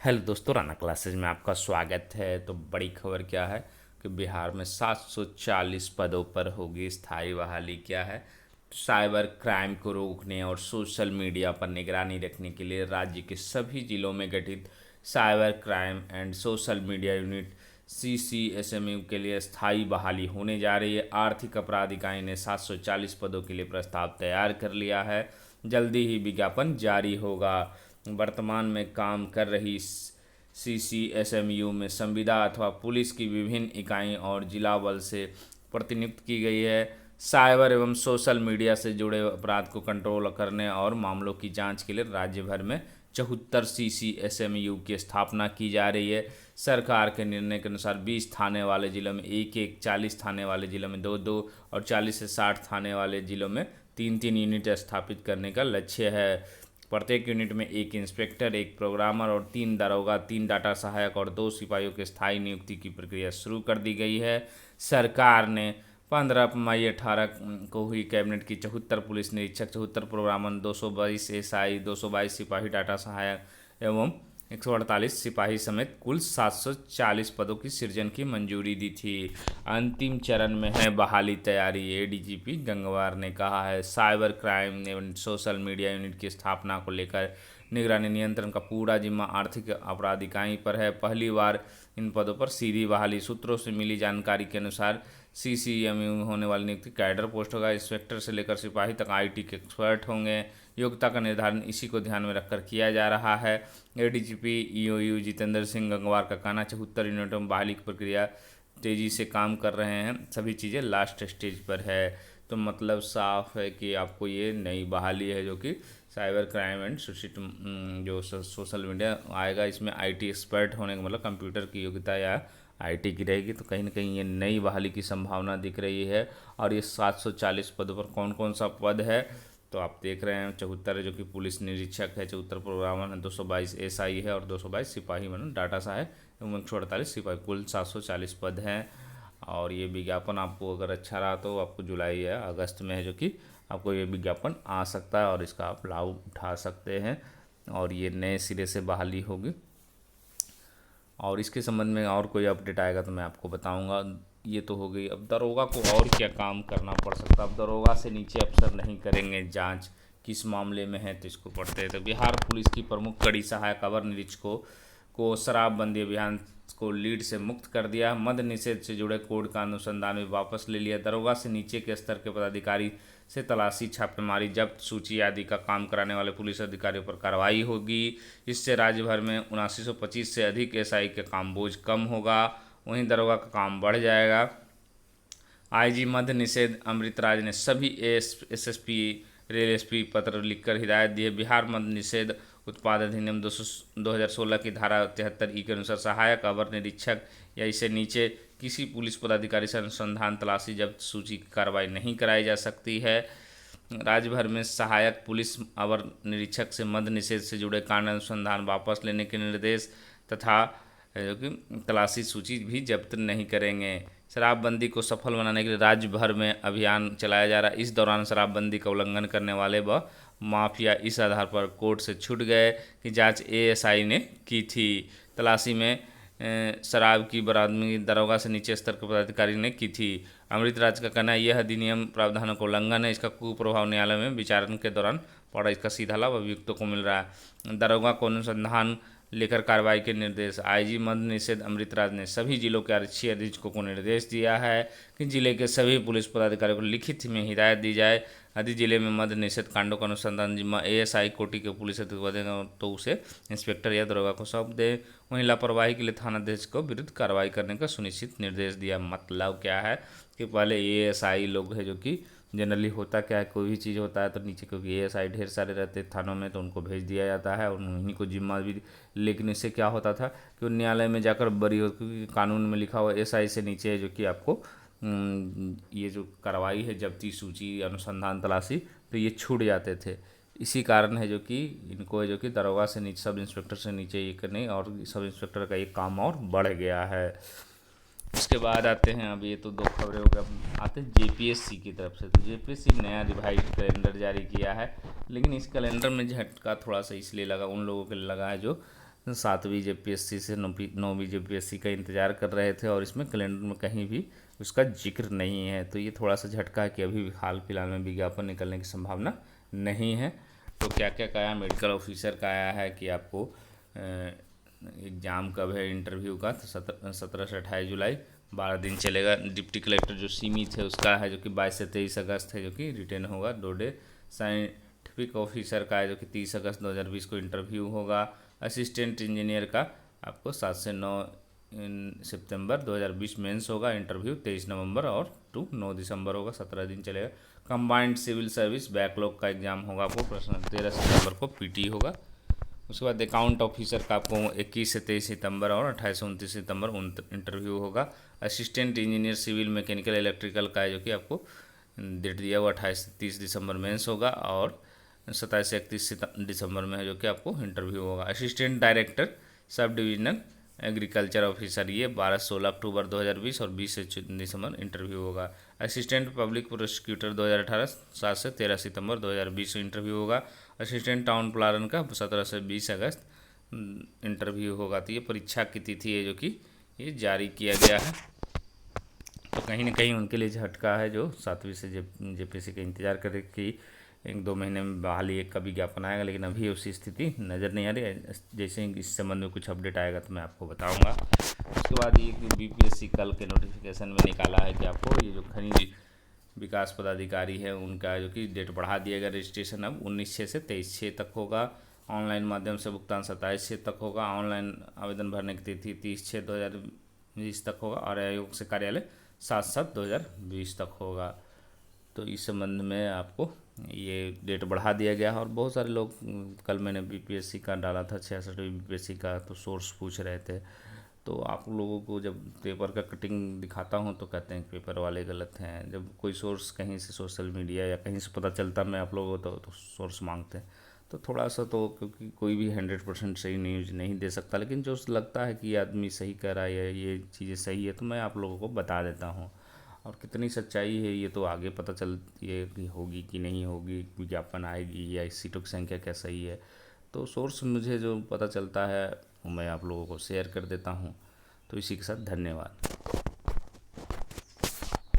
Hello दोस्तों, Rana classes में आपका स्वागत है। तो बड़ी खबर क्या है कि बिहार में 740 पदों पर होगी स्थायी बहाली। क्या है? साइबर क्राइम को रोकने और सोशल मीडिया पर निगरानी रखने के लिए राज्य के सभी जिलों में गठित cyber crime and social media unit CCSMU के लिए स्थायी बहाली होने जा रही है। आर्थिक अपराध इकाई ने 740 पदों के लिए प्रस्ताव तैयार कर लिया है। जल्दी ही विज्ञापन जारी होगा। वर्तमान में काम कर रही CCSMU में संविदा अथवा पुलिस की विभिन्न इकाई और जिला बल से प्रतिनियुक्त की गई है। साइबर एवं सोशल मीडिया से जुड़े अपराध को कंट्रोल करने और मामलों की जांच के लिए राज्य भर में 74 CCSMU की स्थापना की जा रही है। सरकार के निर्णय के अनुसार 20 थाने वाले जिलों में एक, 40 थाने वाले जिलों में दो और 40 से 60 थाने वाले जिलों में तीन यूनिट स्थापित करने का लक्ष्य है। प्रत्येक यूनिट में एक इंस्पेक्टर, एक प्रोग्रामर और 3 दारोगा, 3 डाटा सहायक और 2 सिपाहियों के स्थायी नियुक्ति की प्रक्रिया शुरू कर दी गई है। सरकार ने 15 मई 18 को हुई कैबिनेट की 74 पुलिस निरीक्षक, 74 प्रोग्रामर, 222 SI, 222 सिपाही डाटा सहायक एवं 148 सिपाही समेत कुल 740 पदों की सृजन की मंजूरी दी थी। अंतिम चरण में है बहाली तैयारी। ADGP गंगवार ने कहा है, साइबर क्राइम एवं सोशल मीडिया यूनिट की स्थापना को लेकर निगरानी नियंत्रण का पूरा जिम्मा आर्थिक अपराध इकाई पर है। पहली बार इन पदों पर सीधी बहाली। सूत्रों से मिली जानकारी के अनुसार CCMU में होने वाली नियुक्ति कैडर पोस्ट होगा। इंस्पेक्टर से लेकर सिपाही तक IT के एक्सपर्ट होंगे। योग्यता का निर्धारण इसी को ध्यान में रखकर किया जा रहा है। ADGP EOU जितेंद्र सिंह गंगवार का कहना, 74 यूनिटों में बहाली की प्रक्रिया तेज़ी से काम कर रहे हैं, सभी चीज़ें लास्ट स्टेज पर है। तो मतलब साफ है कि आपको ये नई बहाली है जो कि साइबर क्राइम एंड जो सोशल मीडिया आएगा। इसमें IT एक्सपर्ट होने का मतलब कंप्यूटर की योग्यता या IT की रहेगी। तो कहीं ना कहीं ये नई बहाली की संभावना दिख रही है। और ये 740 पदों पर कौन कौन सा पद है तो आप देख रहे हैं। 74 जो कि पुलिस निरीक्षक है, 74 प्रोग्रामर है, 222 SI है और 222 सिपाही मतलब डाटा सहायक एवं 148 सिपाही, कुल 740 पद हैं। और ये विज्ञापन आपको अगर अच्छा रहा तो आपको जुलाई या अगस्त में है जो कि आपको ये विज्ञापन आ सकता है और इसका आप लाभ उठा सकते हैं। और ये नए सिरे से बहाली होगी। और इसके संबंध में और कोई अपडेट आएगा तो मैं आपको बताऊंगा। ये तो हो गई। अब दरोगा को और क्या काम करना पड़ सकता है? अब दरोगा से नीचे अफसर नहीं करेंगे जांच, किस मामले में है तो इसको पढ़ते हैं। तो बिहार पुलिस की प्रमुख कड़ी सहायक अवर निरीक्षकों को शराबबंदी अभियान को लीड से मुक्त कर दिया। मद्य निषेध से जुड़े कोड का अनुसंधान भी वापस ले लिया। दरोगा से नीचे के स्तर के पदाधिकारी से तलाशी, छापेमारी, जब्त, सूची आदि का काम कराने वाले पुलिस अधिकारियों पर कार्रवाई होगी। इससे राज्य भर में 7925 से अधिक SI के काम बोझ कम होगा। वहीं दरोगा का काम बढ़ जाएगा। IG मद्य निषेध अमृतराज ने सभी SSP, रेल SP पत्र लिखकर हिदायत दी है। बिहार मद्य निषेध उत्पाद अधिनियम 2016 की धारा 73E के अनुसार सहायक अवर निरीक्षक या इससे नीचे किसी पुलिस पदाधिकारी से अनुसंधान, तलाशी, जब्त, सूची की कार्रवाई नहीं कराई जा सकती है। राज्य भर में सहायक पुलिस अवर निरीक्षक से मद्य निषेध से जुड़े कांड अनुसंधान वापस लेने के निर्देश तथा जो कि तलाशी, सूची भी जब्त नहीं करेंगे। शराबबंदी को सफल बनाने के लिए राज्य भर में अभियान चलाया जा रहा है। इस दौरान शराबबंदी का उल्लंघन करने वाले व माफिया इस आधार पर कोर्ट से छूट गए कि जांच ASI ने की थी। तलाशी में शराब की बरामदगी दरोगा से नीचे स्तर के पदाधिकारी ने की थी। अमृतराज का कहना है, यह अधिनियम प्रावधानों का उल्लंघन है। इसका कुप्रभाव न्यायालय में विचारण के दौरान पड़ा। इसका सीधा लाभ अभियुक्तों को मिल रहा है। दरोगा को अनुसंधान लेकर कार्रवाई के निर्देश। IG मद्य निषेध अमृतराज ने सभी जिलों के आरक्षी अधीक्षकों को निर्देश दिया है कि जिले के सभी पुलिस पदाधिकारियों को लिखित में हिदायत दी जाए। यदि जिले में मद्य निषेध कांडों का अनुसंधान जिम्मा ASI कोटि के पुलिस अधिकारी तो उसे इंस्पेक्टर या दरोगा को सौंप दे। वहीं लापरवाही के लिए थानाध्यक्ष को विरुद्ध कार्रवाई करने का सुनिश्चित निर्देश दिया। मतलब क्या है कि पहले ASI लोग है जो कि जनरली होता क्या है, कोई भी चीज़ होता है तो नीचे क्योंकि ASI ढेर सारे रहते थानों में तो उनको भेज दिया जाता है और उन्हीं को जिम्मा भी। लेकिन इससे क्या होता था कि न्यायालय में जाकर बरी हो, क्योंकि कानून में लिखा हुआ SI से नीचे है जो कि आपको ये जो कार्रवाई है, जब्ती, सूची, अनुसंधान, तलाशी, तो ये छूट जाते थे। इसी कारण है जो कि इनको है जो कि दरोगा से नीचे, सब इंस्पेक्टर से नीचे ये करने और सब इंस्पेक्टर का एक काम और बढ़ गया है। उसके बाद आते हैं, अब ये तो 2 खबरें हो गए, आते हैं JPSC की तरफ से। तो JPSC नया रिवाइज कैलेंडर जारी किया है। लेकिन इस कैलेंडर में झटका थोड़ा सा इसलिए लगा, उन लोगों के लिए लगा है जो 7वीं जेपीएससी से 9वीं जेपीएससी का इंतज़ार कर रहे थे और इसमें कैलेंडर में कहीं भी उसका जिक्र नहीं है। तो ये थोड़ा सा झटका है कि अभी हाल फिलहाल में विज्ञापन निकलने की संभावना नहीं है। तो क्या क्या आया, मेडिकल ऑफिसर का आया है कि आपको एग्ज़ाम कब है इंटरव्यू का, तो 17 से 28 जुलाई 12 दिन चलेगा। डिप्टी कलेक्टर जो सीमित है उसका है जो कि 22 से 23 अगस्त है, जो कि रिटेन होगा 2 डे। साइंटिफिक ऑफिसर का है जो कि 30 अगस्त 2020 को इंटरव्यू होगा। असिस्टेंट इंजीनियर का आपको 7 से 9 सितंबर 2020 मेंस होगा, इंटरव्यू 23 नवंबर और 9 दिसंबर होगा, 17 दिन चलेगा। कंबाइंड सिविल सर्विस बैकलॉग का एग्ज़ाम होगा आपको, प्रश्न 13 सितंबर को पीटी होगा। उसके बाद अकाउंट ऑफिसर का आपको 21 से 23 सितंबर और 28 से 29 सितंबर इंटरव्यू होगा। Assistant engineer civil mechanical electrical का है जो कि आपको डेट दिया हुआ 28 से 30 दिसंबर मेंस होगा और 27 से 31 दिसंबर में है जो कि आपको इंटरव्यू होगा। Assistant director sub divisional agriculture officer ये 12-16 अक्टूबर 2020 और 20 से 14 दिसंबर इंटरव्यू होगा। असिस्टेंट पब्लिक प्रोसिक्यूटर 2018 7 से 13 सितंबर 2020 इंटरव्यू होगा। असिस्टेंट टाउन प्लानर का 17 से 20 अगस्त इंटरव्यू होगा। तो ये परीक्षा की तिथि है जो कि ये जारी किया गया है। तो कहीं ना कहीं उनके लिए झटका है जो 7वीं से जेपीएससी का इंतज़ार करे कि 1-2 महीने में बहाली का विज्ञापन आएगा, लेकिन अभी उसकी स्थिति नज़र नहीं आ रही है। जैसे ही इस संबंध में कुछ अपडेट आएगा तो मैं आपको बताऊंगा। उसके बाद ये कि बीपीएससी कल के नोटिफिकेशन में निकाला है कि आपको ये जो खनिज विकास पदाधिकारी है उनका जो कि डेट बढ़ा दिया गया। रजिस्ट्रेशन अब 19/6 से 23/6 तक होगा। ऑनलाइन माध्यम से भुगतान 27/6 तक होगा। ऑनलाइन आवेदन भरने की तिथि 30/6/2020 तक होगा और आयोग से कार्यालय 7/7/2020 तक होगा। तो इस संबंध में आपको ये डेट बढ़ा दिया गया है और बहुत सारे लोग कल मैंने बीपीएससी का डाला था 66वीं बीपीएससी का, तो सोर्स पूछ रहे थे। तो आप लोगों को जब पेपर का कटिंग दिखाता हूँ तो कहते हैं कि पेपर वाले गलत हैं। जब कोई सोर्स कहीं से सोशल मीडिया या कहीं से पता चलता मैं आप लोगों को तो सोर्स मांगते हैं। तो थोड़ा सा तो क्योंकि कोई भी 100% सही न्यूज़ नहीं दे सकता, लेकिन जो लगता है कि ये आदमी सही कह रहा है या ये चीज़ें सही है तो मैं आप लोगों को बता देता हूँ। और कितनी सच्चाई है ये तो आगे पता चलती है कि होगी कि नहीं होगी, विज्ञापन आएगी या इस सीटों की संख्या क्या सही है। तो सोर्स मुझे जो पता चलता है वो मैं आप लोगों को शेयर कर देता हूँ। तो इसी के साथ धन्यवाद।